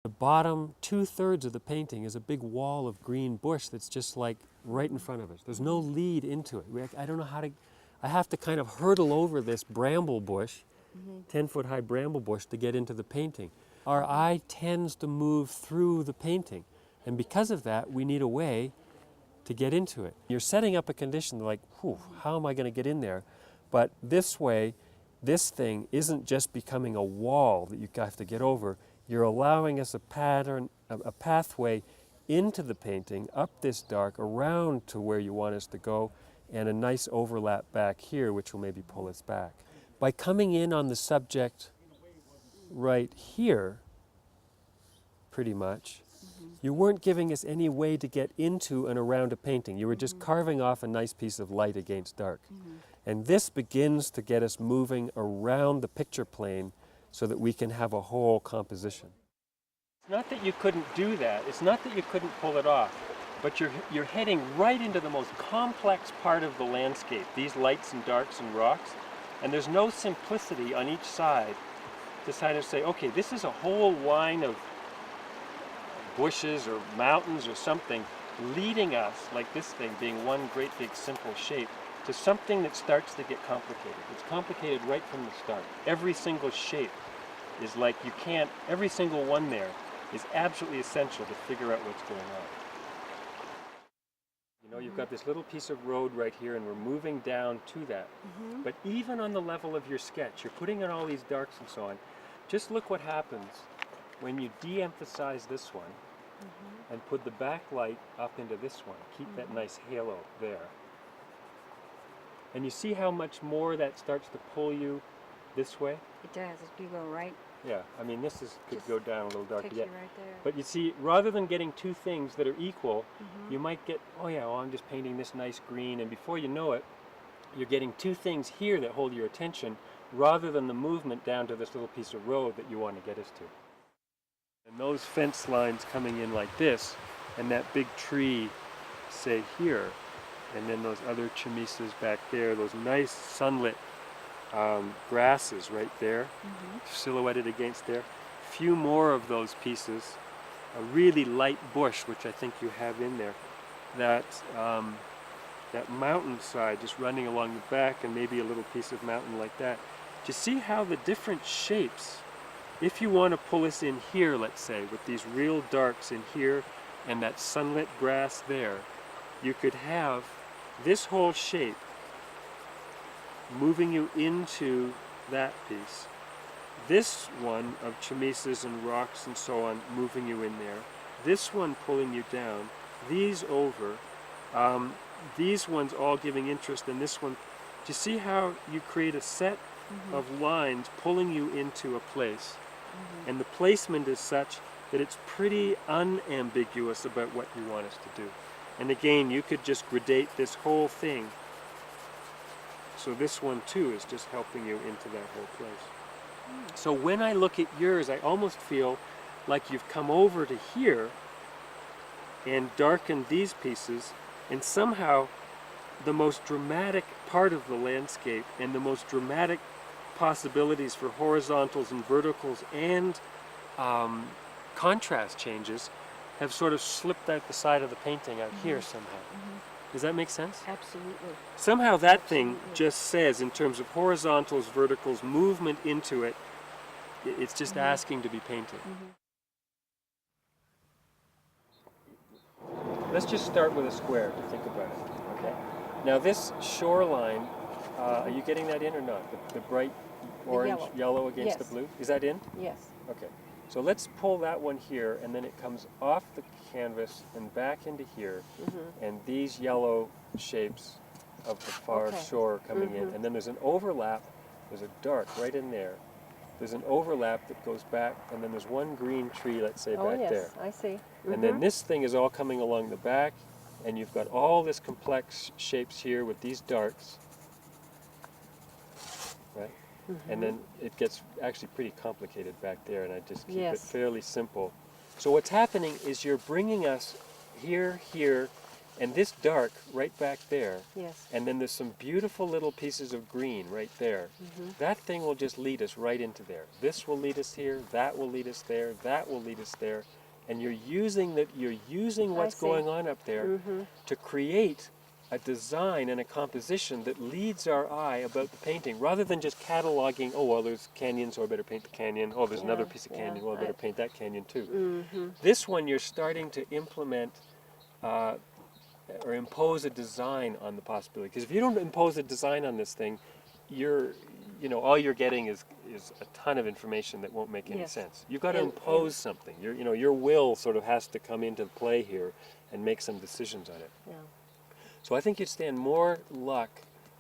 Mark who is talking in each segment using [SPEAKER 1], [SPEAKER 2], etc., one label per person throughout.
[SPEAKER 1] The bottom 2/3 of the painting is a big wall of green bush that's just like right in front of us. There's no lead into it. I don't know how to, I have to kind of hurdle over this bramble bush, 10-foot high bramble bush to get into the painting. Our eye tends to move through the painting. And because of that, we need a way to get into it. You're setting up a condition like, whew, how am I going to get in there? But this way, this thing isn't just becoming a wall that you have to get over. You're allowing us a pattern, a pathway into the painting, up this dark, around to where you want us to go, and a nice overlap back here, which will maybe pull us back. By coming in on the subject right here, pretty much, you weren't giving us any way to get into and around a painting. You were just carving off a nice piece of light against dark. And this begins to get us moving around the picture plane so that we can have a whole composition. It's not that you couldn't do that. It's not that you couldn't pull it off. But you're heading right into the most complex part of the landscape, these lights and darks and rocks. And there's no simplicity on each side to kind of say, okay, this is a whole line of bushes or mountains or something leading us, like this thing being one great big simple shape, to something that starts to get complicated. It's complicated right from the start. Every single shape is like you can't, every single one there is absolutely essential to figure out what's going on. You know, you've got this little piece of road right here and we're moving down to that. But even on the level of your sketch, you're putting in all these darks and so on. Just look what happens when you de-emphasize this one and put the backlight up into this one. Keep that nice halo there. And you see how much more that starts to pull you this way?
[SPEAKER 2] It does. If you go right,
[SPEAKER 1] Yeah, I mean this could
[SPEAKER 2] Just
[SPEAKER 1] go down a little darker
[SPEAKER 2] takes
[SPEAKER 1] yet.
[SPEAKER 2] you right there.
[SPEAKER 1] But you see, rather than getting two things that are equal, you might get, oh yeah, well, I'm just painting this nice green, and before you know it, you're getting two things here that hold your attention, rather than the movement down to this little piece of road that you want to get us to. And those fence lines coming in like this, and that big tree, say here, and then those other chamises back there, those nice sunlit grasses right there, silhouetted against there. Few more of those pieces, a really light bush, which I think you have in there, that mountainside just running along the back, and maybe a little piece of mountain like that. Do you see how the different shapes, if you want to pull us in here, let's say, with these real darks in here and that sunlit grass there, you could have this whole shape moving you into that piece. This one of chamises and rocks and so on moving you in there. This one pulling you down. These over. These ones all giving interest, and this one. Do you see how you create a set of lines pulling you into a place? And the placement is such that it's pretty unambiguous about what you want us to do. And again, you could just gradate this whole thing. So this one too is just helping you into that whole place. So when I look at yours, I almost feel like you've come over to here and darkened these pieces, and somehow the most dramatic part of the landscape and the most dramatic possibilities for horizontals and verticals and contrast changes have sort of slipped out the side of the painting out here somehow. Does that make sense?
[SPEAKER 2] Absolutely.
[SPEAKER 1] Somehow that thing just says, in terms of horizontals, verticals, movement into it, it's just asking to be painted. Let's just start with a square to think about it. Okay. Now this shoreline, are you getting that in or not? The bright orange, yellow against the
[SPEAKER 2] Yes.
[SPEAKER 1] blue? Is that in?
[SPEAKER 2] Yes.
[SPEAKER 1] Okay. So let's pull that one here, and then it comes off the canvas and back into here, and these yellow shapes of the far shore coming in, and then there's an overlap, there's a dark right in there, there's an overlap that goes back, and then there's one green tree, let's say, back there.
[SPEAKER 2] I see.
[SPEAKER 1] And then this thing is all coming along the back, and you've got all this complex shapes here with these darks, right? And then it gets actually pretty complicated back there, and I just keep it fairly simple. So what's happening is you're bringing us here, And this dark right back there,
[SPEAKER 2] Yes.
[SPEAKER 1] and then there's some beautiful little pieces of green right there. That thing will just lead us right into there. This will lead us here, that will lead us there, that will lead us there. And you're using what's
[SPEAKER 2] see.
[SPEAKER 1] going on up there to create a design and a composition that leads our eye about the painting, rather than just cataloging, oh, well, there's canyons, so I better paint the canyon. Oh, there's another piece of canyon, well, I better paint that canyon too. This one, you're starting to implement or impose a design on the possibility. Because if you don't impose a design on this thing, all you're getting is a ton of information that won't make any sense. You've got to impose something. Your will sort of has to come into play here and make some decisions on it.
[SPEAKER 2] Yeah.
[SPEAKER 1] So I think you'd stand more luck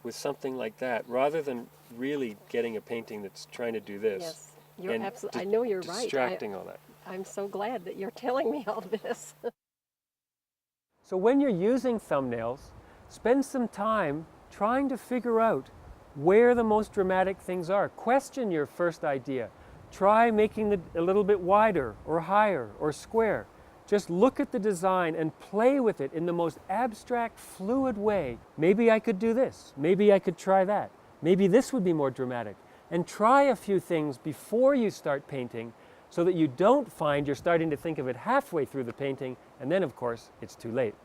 [SPEAKER 1] with something like that, rather than really getting a painting that's trying to do this.
[SPEAKER 2] Yes. You're
[SPEAKER 1] and
[SPEAKER 2] absolutely. I know you're right.
[SPEAKER 1] Distracting all that.
[SPEAKER 2] I'm so glad that you're telling me all this.
[SPEAKER 1] So when you're using thumbnails, spend some time trying to figure out where the most dramatic things are. Question your first idea. Try making it a little bit wider or higher or square. Just look at the design and play with it in the most abstract, fluid way. Maybe I could do this. Maybe I could try that. Maybe this would be more dramatic. And try a few things before you start painting, so that you don't find you're starting to think of it halfway through the painting, and then of course it's too late.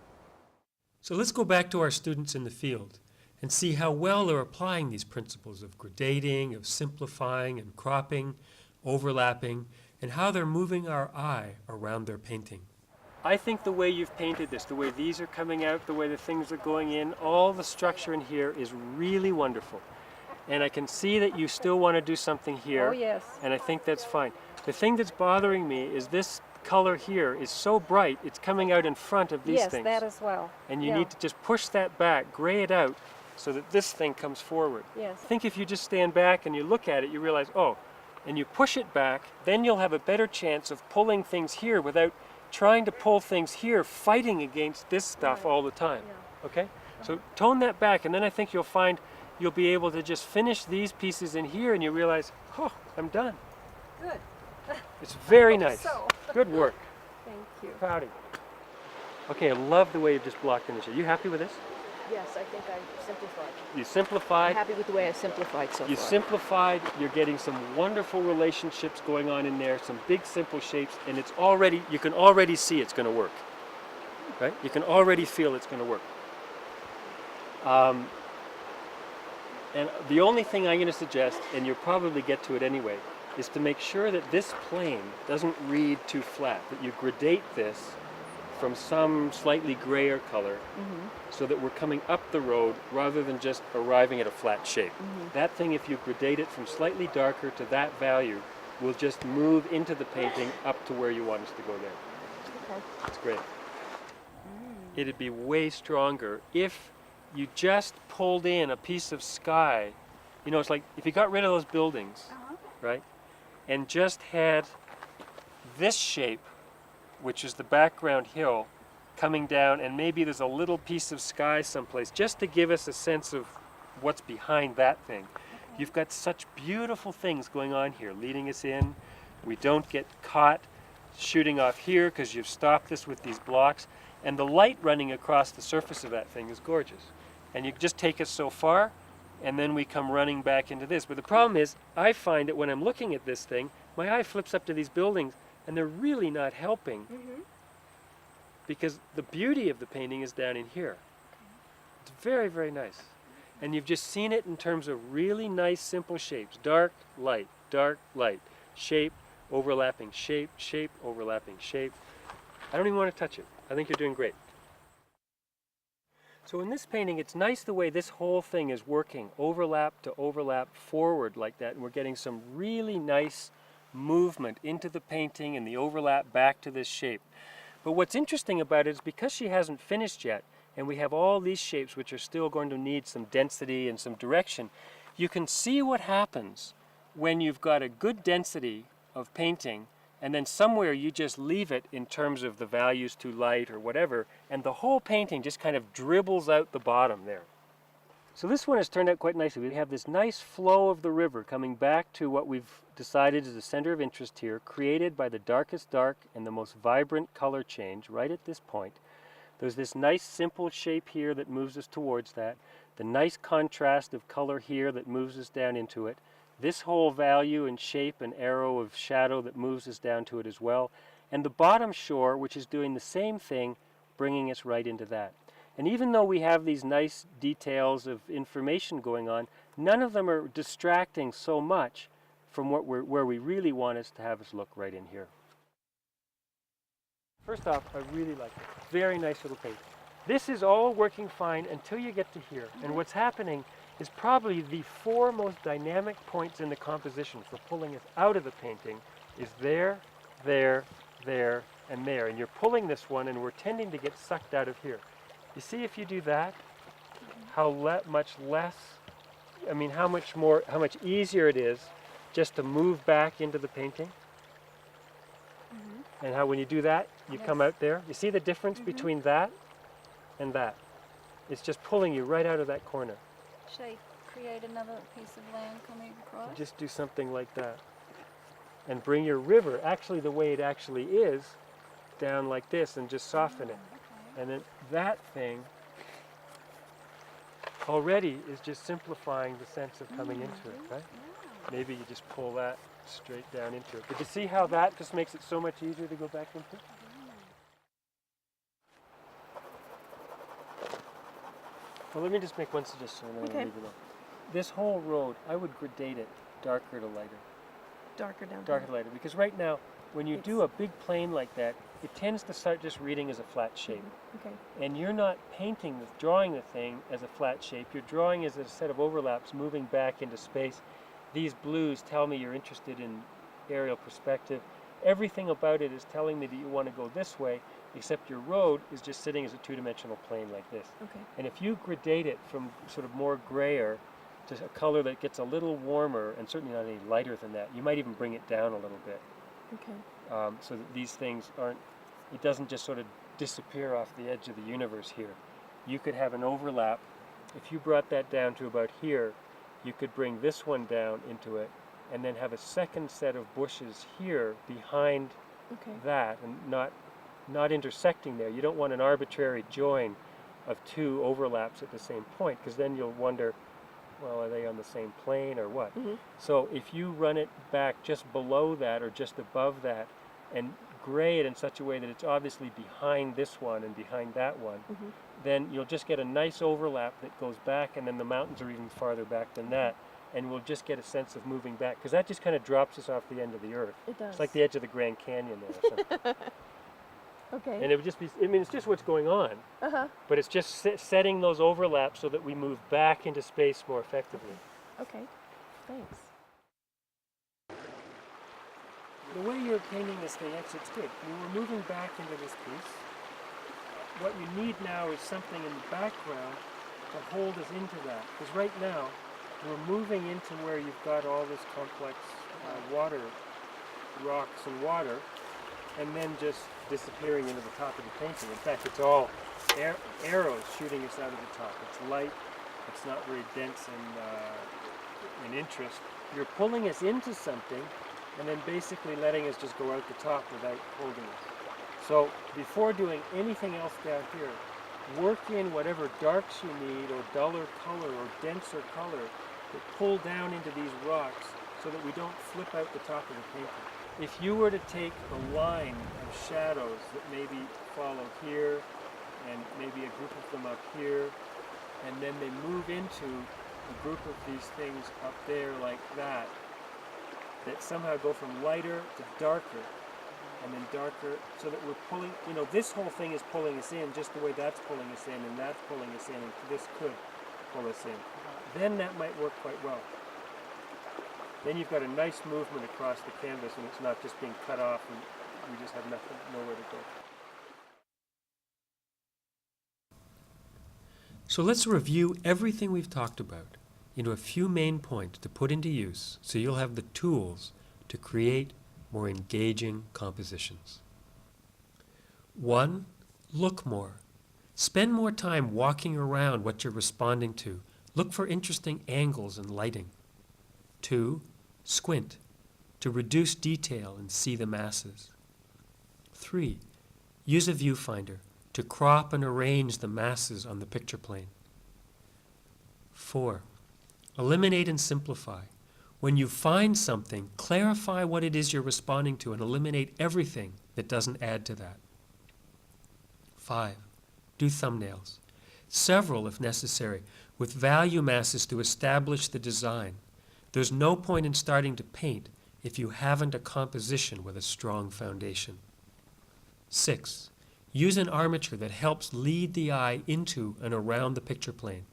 [SPEAKER 1] So let's go back to our students in the field and see how well they're applying these principles of gradating, of simplifying and cropping, overlapping, and how they're moving our eye around their painting. I think the way you've painted this, the way these are coming out, the way the things are going in, all the structure in here is really wonderful. And I can see that you still want to do something here.
[SPEAKER 2] Oh, yes.
[SPEAKER 1] And I think that's fine. The thing that's bothering me is this color here is so bright, it's coming out in front of these things.
[SPEAKER 2] Yes, that as well.
[SPEAKER 1] And you need to just push that back, gray it out, so that this thing comes forward.
[SPEAKER 2] Yes.
[SPEAKER 1] I think if you just stand back and you look at it, you realize, oh, and you push it back, then you'll have a better chance of pulling things here without trying to pull things here, fighting against this stuff all the time.
[SPEAKER 2] Yeah.
[SPEAKER 1] Okay? So tone that back, and then I think you'll find you'll be able to just finish these pieces in here, and you realize, oh, I'm done.
[SPEAKER 2] Good.
[SPEAKER 1] It's very nice.
[SPEAKER 2] So.
[SPEAKER 1] Good work.
[SPEAKER 2] Thank you.
[SPEAKER 1] Proud of you. Okay, I love the way you've just blocked in the shade. You happy with this?
[SPEAKER 2] Yes, I think I simplified.
[SPEAKER 1] You simplified.
[SPEAKER 2] I'm happy with the way I simplified so
[SPEAKER 1] You
[SPEAKER 2] far.
[SPEAKER 1] simplified, you're getting some wonderful relationships going on in there, some big simple shapes, and it's already, you can already see it's going to work. Right? You can already feel it's going to work. And the only thing I'm going to suggest, and you'll probably get to it anyway, is to make sure that this plane doesn't read too flat, that you gradate this from some slightly grayer color, so that we're coming up the road rather than just arriving at a flat shape. That thing, if you gradate it from slightly darker to that value, will just move into the painting up to where you want us to go there.
[SPEAKER 2] Okay.
[SPEAKER 1] It's great. It'd be way stronger if you just pulled in a piece of sky. You know, it's like if you got rid of those buildings, right, and just had this shape, which is the background hill, coming down, and maybe there's a little piece of sky someplace, just to give us a sense of what's behind that thing. You've got such beautiful things going on here, leading us in. We don't get caught shooting off here because you've stopped this with these blocks, and the light running across the surface of that thing is gorgeous. And you just take us so far, and then we come running back into this. But the problem is, I find that when I'm looking at this thing, my eye flips up to these buildings, and they're really not helping, because the beauty of the painting is down in here. It's very, very nice. And you've just seen it in terms of really nice, simple shapes. Dark, light, shape, overlapping shape, shape, overlapping shape. I don't even want to touch it. I think you're doing great. So in this painting, it's nice the way this whole thing is working, overlap to overlap forward like that, and we're getting some really nice movement into the painting and the overlap back to this shape. But what's interesting about it is because she hasn't finished yet, and we have all these shapes which are still going to need some density and some direction, you can see what happens when you've got a good density of painting, and then somewhere you just leave it in terms of the values too light or whatever, and the whole painting just kind of dribbles out the bottom there. So this one has turned out quite nicely. We have this nice flow of the river coming back to what we've decided is the center of interest here, created by the darkest dark and the most vibrant color change right at this point. There's this nice simple shape here that moves us towards that. The nice contrast of color here that moves us down into it. This whole value and shape and arrow of shadow that moves us down to it as well. And the bottom shore, which is doing the same thing, bringing us right into that. And even though we have these nice details of information going on, none of them are distracting so much from where we really want us to have us look right in here. First off, I really like it. Very nice little paint. This is all working fine until you get to here. And what's happening is probably the four most dynamic points in the composition for pulling us out of the painting is there, there, there, and there. And you're pulling this one and we're tending to get sucked out of here. You see if you do that, how much less, I mean how much easier it is just to move back into the painting. And how when you do that, you come out there. You see the difference between that and that? It's just pulling you right out of that corner.
[SPEAKER 3] Should I create another piece of land coming across?
[SPEAKER 1] Just do something like that. And bring your river, actually the way it actually is, down like this and just soften it.
[SPEAKER 3] Okay.
[SPEAKER 1] And then that thing already is just simplifying the sense of coming into it, right?
[SPEAKER 3] Yeah.
[SPEAKER 1] Maybe you just pull that straight down into it. But you see how that just makes it so much easier to go back into? Well, let me just make one suggestion and then I'll
[SPEAKER 2] Okay.
[SPEAKER 1] leave it alone. This whole road, I would gradate it darker to lighter.
[SPEAKER 2] Darker down.
[SPEAKER 1] Darker to lighter. Because right now, when you do a big plane like that, it tends to start just reading as a flat shape.
[SPEAKER 2] Okay.
[SPEAKER 1] And you're not drawing the thing as a flat shape. You're drawing as a set of overlaps moving back into space. These blues tell me you're interested in aerial perspective. Everything about it is telling me that you want to go this way, except your road is just sitting as a two-dimensional plane like this.
[SPEAKER 2] Okay.
[SPEAKER 1] And if you gradate it from sort of more grayer to a color that gets a little warmer, and certainly not any lighter than that, you might even bring it down a little bit.
[SPEAKER 2] Okay.
[SPEAKER 1] So that these things it doesn't just sort of disappear off the edge of the universe here. You could have an overlap. If you brought that down to about here, you could bring this one down into it and then have a second set of bushes here behind
[SPEAKER 2] Okay.
[SPEAKER 1] that and not intersecting there. You don't want an arbitrary join of two overlaps at the same point because then you'll wonder, well, are they on the same plane or what? So if you run it back just below that or just above that and gray it in such a way that it's obviously behind this one and behind that one, then you'll just get a nice overlap that goes back, and then the mountains are even farther back than that, and we'll just get a sense of moving back because that just kind of drops us off the end of the earth.
[SPEAKER 2] It does.
[SPEAKER 1] It's like the edge of the Grand Canyon there or something.
[SPEAKER 2] Okay.
[SPEAKER 1] And it would just be, I mean, it's just what's going on, but it's just setting those overlaps so that we move back into space more effectively.
[SPEAKER 2] Okay. Thanks.
[SPEAKER 1] The way you're painting this thing, actually, it's good. When we're moving back into this piece, what you need now is something in the background to hold us into that. Because right now, we're moving into where you've got all this complex water, rocks and water, and then just disappearing into the top of the painting. In fact, it's all arrows shooting us out of the top. It's light, it's not very dense in interest. You're pulling us into something and then basically letting us just go out the top without holding us. So before doing anything else down here, work in whatever darks you need or duller color or denser color that pull down into these rocks so that we don't flip out the top of the painting. If you were to take a line of shadows that maybe follow here and maybe a group of them up here, and then they move into a group of these things up there like that somehow go from lighter to darker, and then darker, so that we're pulling, this whole thing is pulling us in just the way that's pulling us in, and that's pulling us in, and this could pull us in. Then that might work quite well. Then you've got a nice movement across the canvas, and it's not just being cut off, and we just have nowhere to go. So let's review everything we've talked about into a few main points to put into use so you'll have the tools to create more engaging compositions. 1. Look more. Spend more time walking around what you're responding to. Look for interesting angles and lighting. 2. Squint to reduce detail and see the masses. 3. Use a viewfinder. to crop and arrange the masses on the picture plane. 4. Eliminate and simplify. When you find something, clarify what it is you're responding to and eliminate everything that doesn't add to that. 5. Do thumbnails. Several, if necessary, with value masses to establish the design. There's no point in starting to paint if you haven't a composition with a strong foundation. 6. Use an armature that helps lead the eye into and around the picture plane.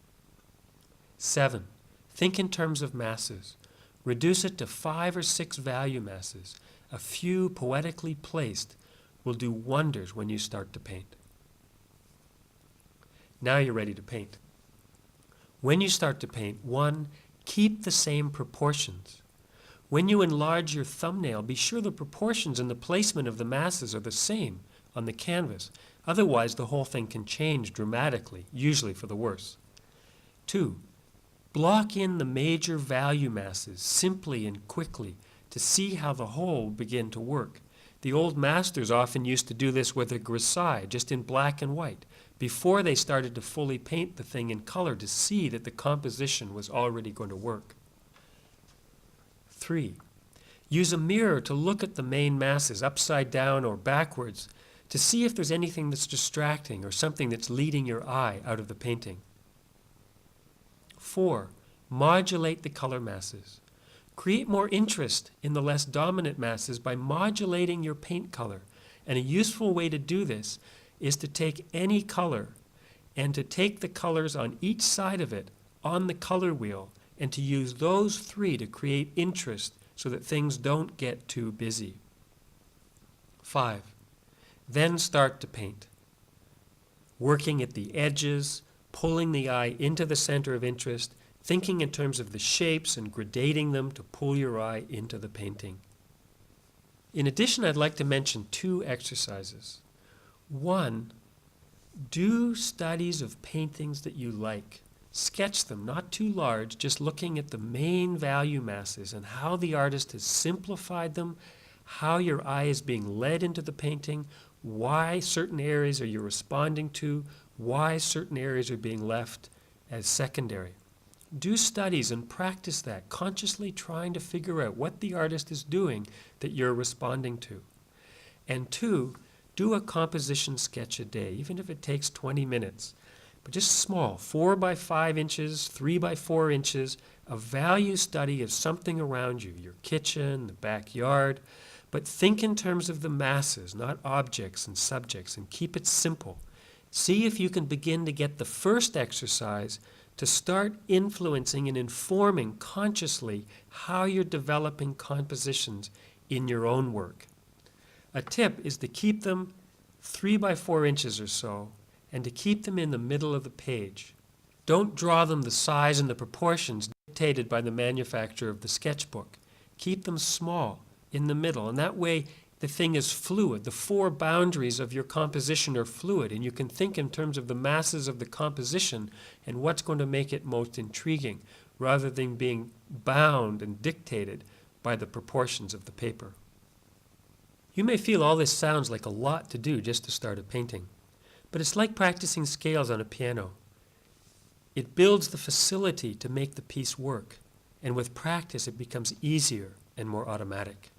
[SPEAKER 1] 7. Think in terms of masses. Reduce it to 5 or 6 value masses. A few poetically placed will do wonders when you start to paint. Now you're ready to paint. When you start to paint, 1. Keep the same proportions. When you enlarge your thumbnail, be sure the proportions and the placement of the masses are the same on the canvas. Otherwise, the whole thing can change dramatically, usually for the worse. 2. Block in the major value masses simply and quickly to see how the whole will begin to work. The old masters often used to do this with a grisaille, just in black and white, before they started to fully paint the thing in color to see that the composition was already going to work. 3. Use a mirror to look at the main masses upside down or backwards to see if there's anything that's distracting or something that's leading your eye out of the painting. 4. Modulate the color masses. Create more interest in the less dominant masses by modulating your paint color. And a useful way to do this is to take any color and to take the colors on each side of it on the color wheel and to use those 3 to create interest so that things don't get too busy. 5. Then start to paint. Working at the edges, pulling the eye into the center of interest, thinking in terms of the shapes and gradating them to pull your eye into the painting. In addition, I'd like to mention 2 exercises. 1, do studies of paintings that you like. Sketch them, not too large, just looking at the main value masses and how the artist has simplified them, how your eye is being led into the painting, why certain areas are you responding to, why certain areas are being left as secondary. Do studies and practice that, consciously trying to figure out what the artist is doing that you're responding to. And 2, do a composition sketch a day, even if it takes 20 minutes. But just small, 4 by 5 inches, 3 by 4 inches, a value study of something around you, your kitchen, the backyard. But think in terms of the masses, not objects and subjects, and keep it simple. See if you can begin to get the first exercise to start influencing and informing consciously how you're developing compositions in your own work. A tip is to keep them 3 by 4 inches or so, and to keep them in the middle of the page. Don't draw them the size and the proportions dictated by the manufacturer of the sketchbook. Keep them small, in the middle, and that way the thing is fluid. The 4 boundaries of your composition are fluid, and you can think in terms of the masses of the composition and what's going to make it most intriguing, rather than being bound and dictated by the proportions of the paper. You may feel all this sounds like a lot to do just to start a painting, but it's like practicing scales on a piano. It builds the facility to make the piece work, and with practice it becomes easier and more automatic.